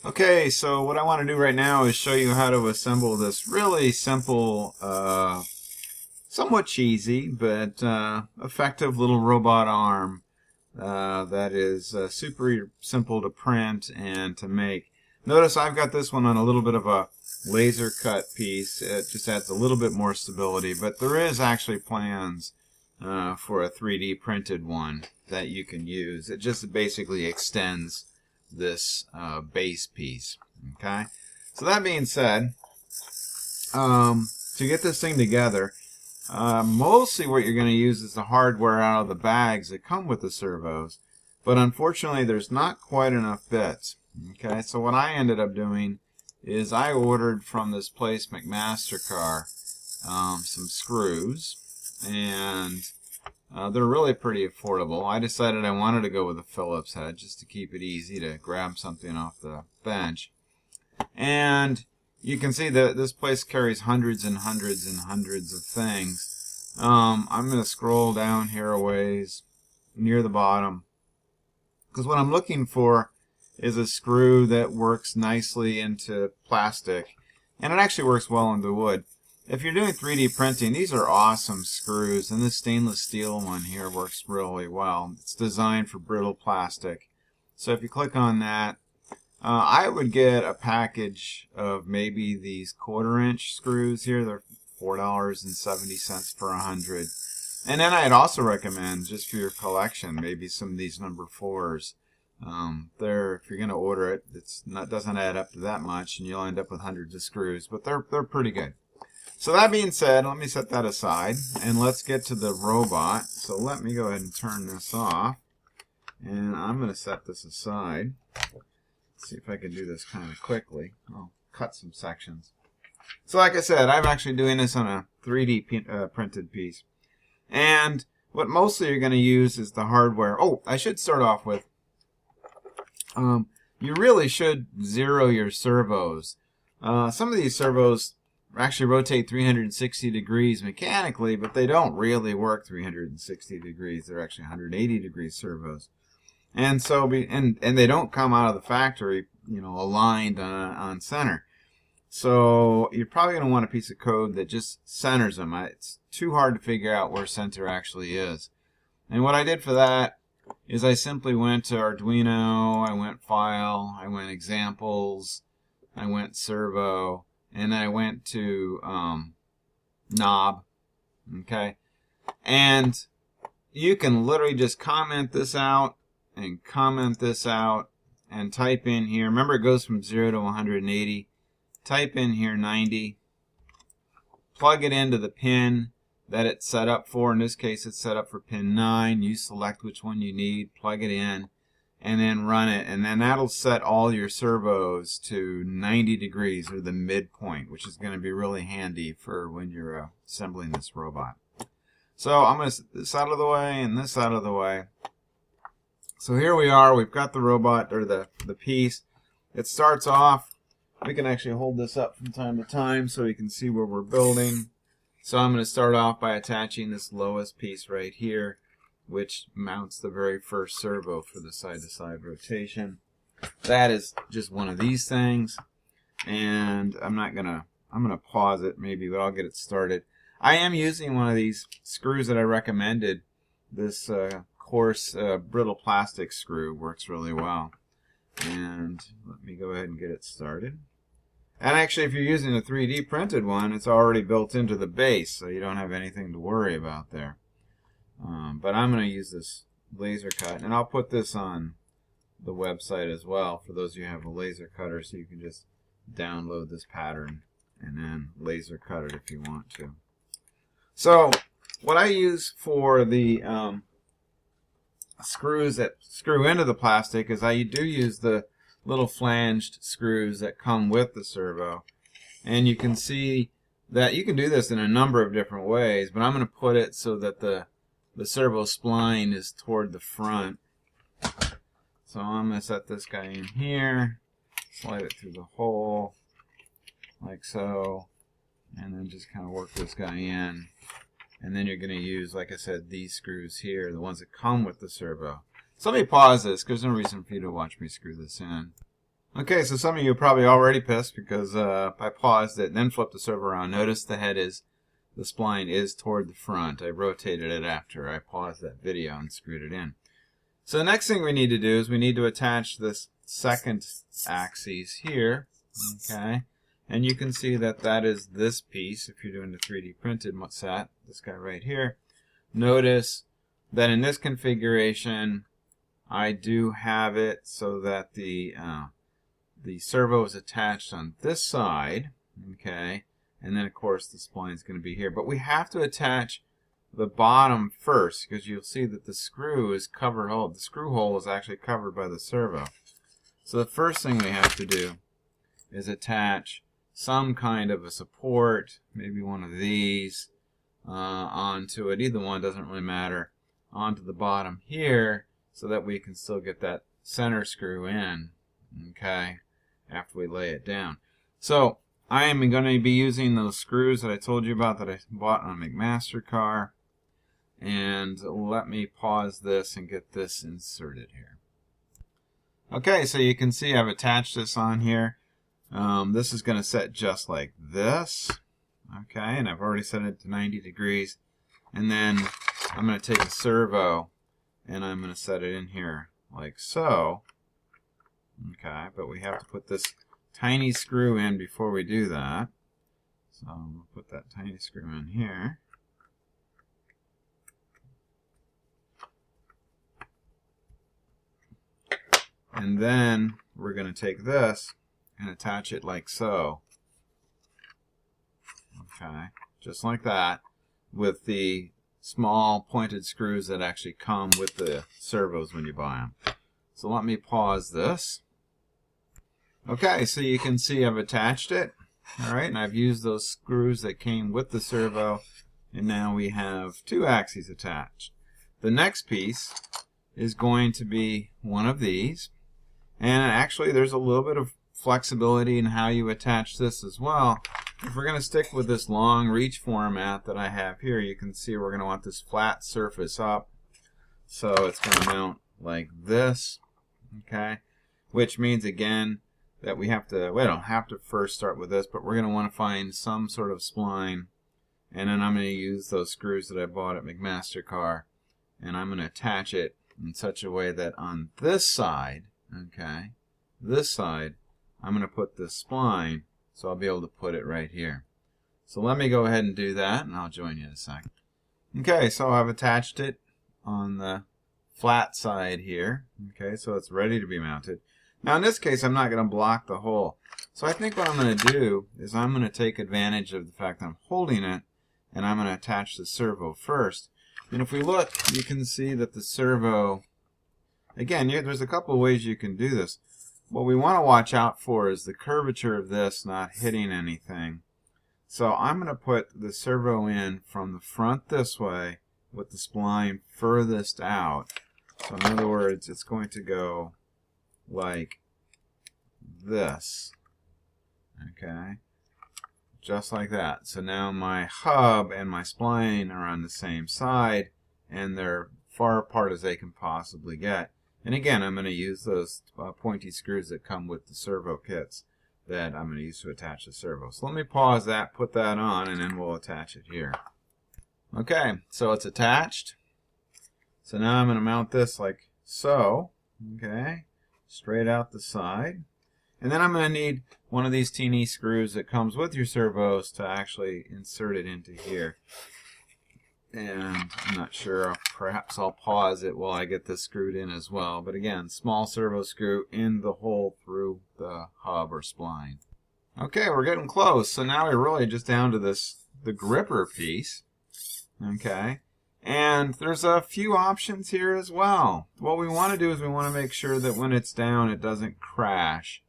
Okay, so what I want to do right now is show you how to assemble this really simple, somewhat cheesy, but effective little robot arm that is super simple to print and to make. Notice I've got this one on a little bit of a laser cut piece. It just adds a little bit more stability, but there is actually plans for a 3D printed one that you can use. It just basically extends this base piece. Okay, so that being said, to get this thing together, mostly what you're going to use is the hardware out of the bags that come with the servos, but unfortunately there's not quite enough bits. Okay, so what I ended up doing is I ordered from this place, McMaster-Carr, some screws, and they're really pretty affordable. I decided I wanted to go with a Phillips head just to keep it easy to grab something off the bench. And you can see that this place carries hundreds and hundreds and hundreds of things. I'm going to scroll down here a ways near the bottom, because what I'm looking for is a screw that works nicely into plastic, and it actually works well into wood. If you're doing 3D printing, these are awesome screws, and this stainless steel one here works really well. It's designed for brittle plastic. So if you click on that, I would get a package of maybe these 1/4 inch screws here. They're $4.70 for 100. And then I'd also recommend, just for your collection, maybe some of these number 4s. If you're going to order it, doesn't add up to that much, and you'll end up with hundreds of screws, but they're pretty good. So that being said, let me set that aside, and let's get to the robot. So let me go ahead and turn this off, and I'm going to set this aside. Let's see if I can do this kind of quickly. I'll cut some sections. So like I said, I'm actually doing this on a 3D printed piece. And what mostly you're going to use is the hardware. Oh, I should start off with, you really should zero your servos. Some of these servos actually rotate 360 degrees mechanically, but they don't really work 360 degrees. They're actually 180 degree servos. And so, and they don't come out of the factory, aligned on center. So you're probably going to want a piece of code that just centers them. It's too hard to figure out where center actually is. And what I did for that is I simply went to Arduino, I went File, I went Examples, I went Servo, and I went to Knob. Okay, and you can literally just comment this out and comment this out and type in here. Remember, it goes from 0 to 180. Type in here 90. Plug it into the pin that it's set up for. In this case, it's set up for pin 9. You select which one you need, plug it in, and then run it. And then that'll set all your servos to 90 degrees, or the midpoint, which is going to be really handy for when you're assembling this robot. So I'm going to set this out of the way and this out of the way. So here we are. We've got the robot, or the piece. It starts off. We can actually hold this up from time to time so you can see where we're building. So I'm going to start off by attaching this lowest piece right here, which mounts the very first servo for the side-to-side rotation. That is just one of these things, and I'm gonna pause it maybe, but I'll get it started. I am using one of these screws that I recommended. This coarse brittle plastic screw works really well. And let me go ahead and get it started. And actually, if you're using a 3D printed one, it's already built into the base, so you don't have anything to worry about there. But I'm going to use this laser cut, and I'll put this on the website as well for those of you who have a laser cutter, so you can just download this pattern and then laser cut it if you want to. So what I use for the screws that screw into the plastic is I do use the little flanged screws that come with the servo. And you can see that you can do this in a number of different ways, but I'm going to put it so that the servo spline is toward the front. So I'm going to set this guy in here, slide it through the hole like so, and then just kind of work this guy in. And then you're going to use, like I said, these screws here, the ones that come with the servo. So let me pause this, because there's no reason for you to watch me screw this in. Okay, so some of you are probably already pissed because I paused it and then flipped the servo around. Notice the spline is toward the front. I rotated it after I paused that video and screwed it in. So the next thing we need to do is we need to attach this second axis here, okay? And you can see that that is this piece if you're doing the 3D printed set, this guy right here. Notice that in this configuration, I do have it so that the servo is attached on this side, okay? And then, of course, the spline is going to be here. But we have to attach the bottom first because you'll see that the screw is covered. The screw hole is actually covered by the servo. So the first thing we have to do is attach some kind of a support, maybe one of these, onto it. Either one, doesn't really matter, onto the bottom here so that we can still get that center screw in, okay, after we lay it down. So I am going to be using those screws that I told you about that I bought on a McMaster car. And let me pause this and get this inserted here. Okay, so you can see I've attached this on here. This is going to set just like this. Okay, and I've already set it to 90 degrees. And then I'm going to take a servo and I'm going to set it in here like so. Okay, but we have to put this tiny screw in before we do that. So we'll put that tiny screw in here. And then we're going to take this and attach it like so. Okay, just like that, with the small pointed screws that actually come with the servos when you buy them. So let me pause this. Okay, so you can see I've attached it. Alright, and I've used those screws that came with the servo, and now we have two axes attached. The next piece is going to be one of these, and actually there's a little bit of flexibility in how you attach this as well. If we're going to stick with this long reach format that I have here, you can see we're going to want this flat surface up, so it's going to mount like this, okay, which means again that we don't have to first start with this, but we're going to want to find some sort of spline, and then I'm going to use those screws that I bought at McMaster car, and I'm going to attach it in such a way that on this side, okay, this side, I'm going to put this spline, so I'll be able to put it right here. So let me go ahead and do that, and I'll join you in a second. Okay, so I've attached it on the flat side here, okay, so it's ready to be mounted. Now in this case, I'm not going to block the hole. So I think what I'm going to do is I'm going to take advantage of the fact that I'm holding it, and I'm going to attach the servo first. And if we look, you can see that the servo, again, there's a couple of ways you can do this. What we want to watch out for is the curvature of this not hitting anything. So I'm going to put the servo in from the front this way with the spline furthest out. So in other words, it's going to go like this, okay, just like that. So now my hub and my spline are on the same side, and they're far apart as they can possibly get. And again, I'm going to use those pointy screws that come with the servo kits that I'm going to use to attach the servo. So let me pause that, put that on, and then we'll attach it here. Okay, so it's attached. So now I'm going to mount this like so, okay, straight out the side. And then I'm going to need one of these teeny screws that comes with your servos to actually insert it into here. And I'm not sure, perhaps I'll pause it while I get this screwed in as well. But again, small servo screw in the hole through the hub or spline. Okay, we're getting close. So now we're really just down to the gripper piece. Okay. And there's a few options here as well. What we want to do is we want to make sure that when it's down, it doesn't crash.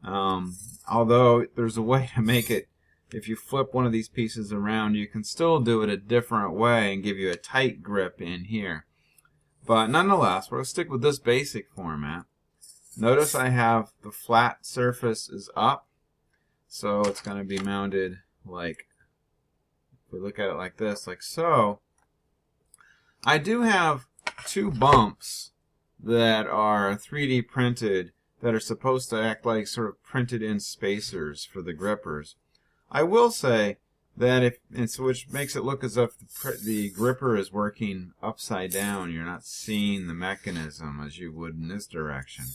Although there's a way to make it, if you flip one of these pieces around, you can still do it a different way and give you a tight grip in here. But nonetheless, we're going to stick with this basic format. Notice I have the flat surface is up, so it's going to be mounted like, if we look at it like this, like so. I do have two bumps that are 3D printed that are supposed to act like sort of printed in spacers for the grippers. I will say that which makes it look as if the gripper is working upside down. You're not seeing the mechanism as you would in this direction.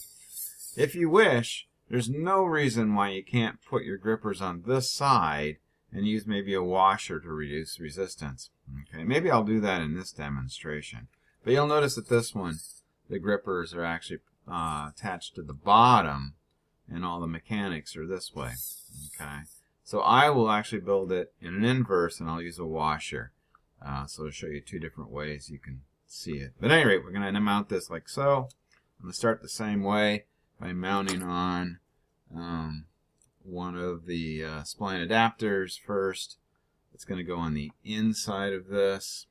If you wish, there's no reason why you can't put your grippers on this side and use maybe a washer to reduce resistance. Okay, maybe I'll do that in this demonstration. But you'll notice that this one, the grippers are actually attached to the bottom, and all the mechanics are this way. Okay, so I will actually build it in an inverse, and I'll use a washer. So to show you two different ways you can see it. But at any rate, we're going to mount this like so. I'm going to start the same way by mounting on one of the spline adapters first. It's going to go on the inside of this,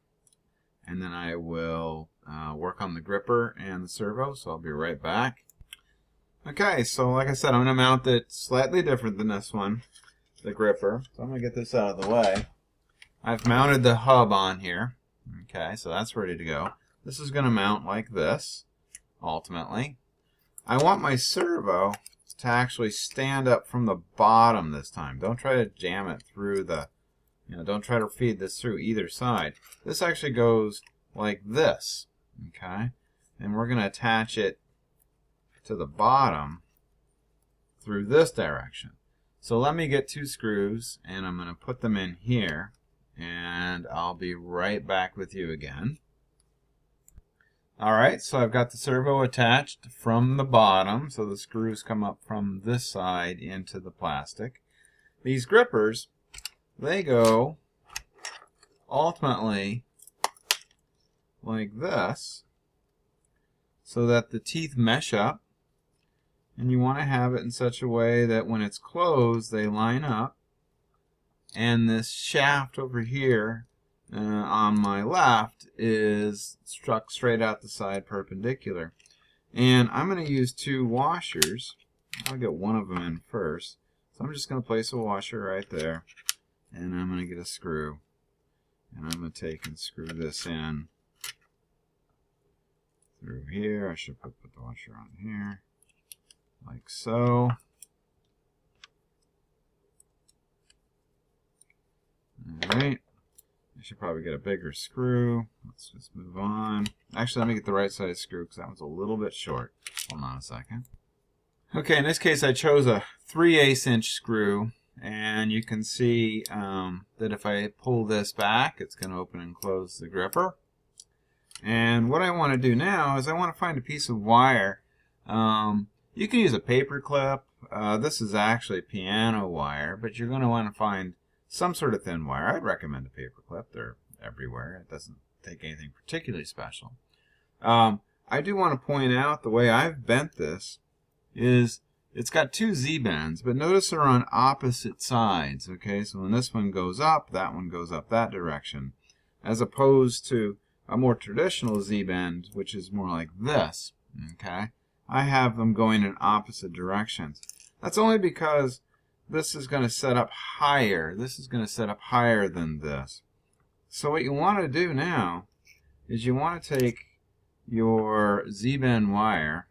and then I will work on the gripper and the servo, so I'll be right back. Okay, so like I said, I'm going to mount it slightly different than this one, the gripper. So I'm going to get this out of the way. I've mounted the hub on here. Okay, so that's ready to go. This is going to mount like this, ultimately. I want my servo to actually stand up from the bottom this time. Don't try to jam it through the, don't try to feed this through either side. This actually goes like this, okay? And we're going to attach it to the bottom through this direction. So let me get 2 screws, and I'm going to put them in here, and I'll be right back with you again. Alright, so I've got the servo attached from the bottom, so the screws come up from this side into the plastic. These grippers, they go ultimately like this, so that the teeth mesh up, and you want to have it in such a way that when it's closed, they line up, and this shaft over here on my left is struck straight out the side perpendicular. And I'm going to use 2 washers. I'll get one of them in first. So I'm just going to place a washer right there, and I'm going to get a screw, and I'm going to take and screw this in through here. I should put the washer on here like so. Alright, I should probably get a bigger screw. Let's just move on. Actually, let me get the right size screw because that one's a little bit short. Hold on a second. Okay, in this case I chose a 3/8 inch screw, and you can see that if I pull this back, it's going to open and close the gripper. And what I want to do now is I want to find a piece of wire. You can use a paper clip. This is actually piano wire, but you're going to want to find some sort of thin wire. I'd recommend a paper clip. They're everywhere. It doesn't take anything particularly special. I do want to point out the way I've bent this is it's got 2 Z-bends, but notice they're on opposite sides. Okay, so when this one goes up, that one goes up that direction, as opposed to a more traditional Z-bend, which is more like this. Okay, I have them going in opposite directions. That's only because this is going to set up higher. This is going to set up higher than this. So what you want to do now is you want to take your Z-bend wire.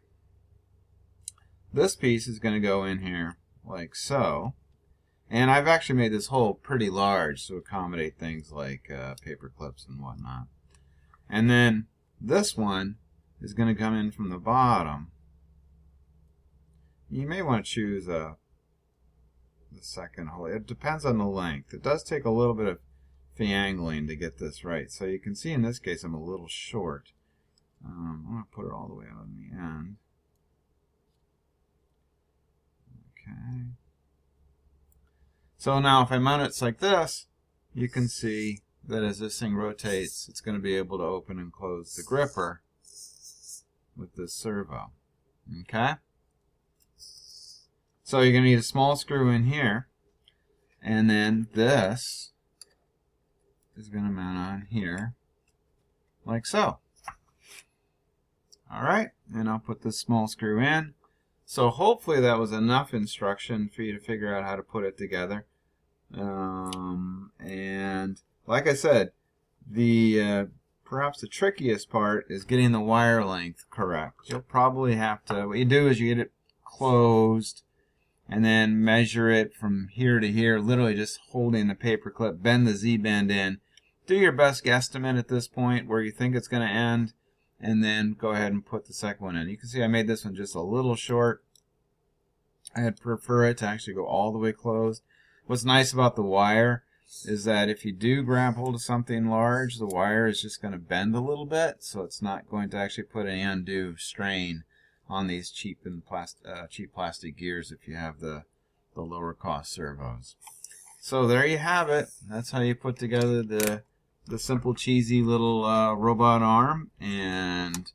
This piece is going to go in here like so. And I've actually made this hole pretty large to accommodate things like paper clips and whatnot. And then this one is going to come in from the bottom. You may want to choose the second hole. It depends on the length. It does take a little bit of fiangling to get this right. So you can see in this case I'm a little short. I'm going to put it all the way out on the end. Okay. So now if I mount it like this, you can see that as this thing rotates, it's going to be able to open and close the gripper with this servo. Okay? So you're going to need a small screw in here, and then this is going to mount on here like so. Alright, and I'll put this small screw in. So hopefully that was enough instruction for you to figure out how to put it together. And like I said, perhaps the trickiest part is getting the wire length correct. You'll probably have to, what you do is you get it closed, and then measure it from here to here, literally just holding the paper clip, bend the Z-bend in. Do your best guesstimate at this point where you think it's going to end, and then go ahead and put the second one in. You can see I made this one just a little short. I'd prefer it to actually go all the way closed. What's nice about the wire is that if you do grab hold of something large, the wire is just going to bend a little bit, so it's not going to actually put any undue strain on these cheap plastic gears if you have the lower cost servos. So there you have it. That's how you put together the simple cheesy little robot arm, and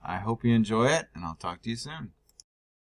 I hope you enjoy it, and I'll talk to you soon.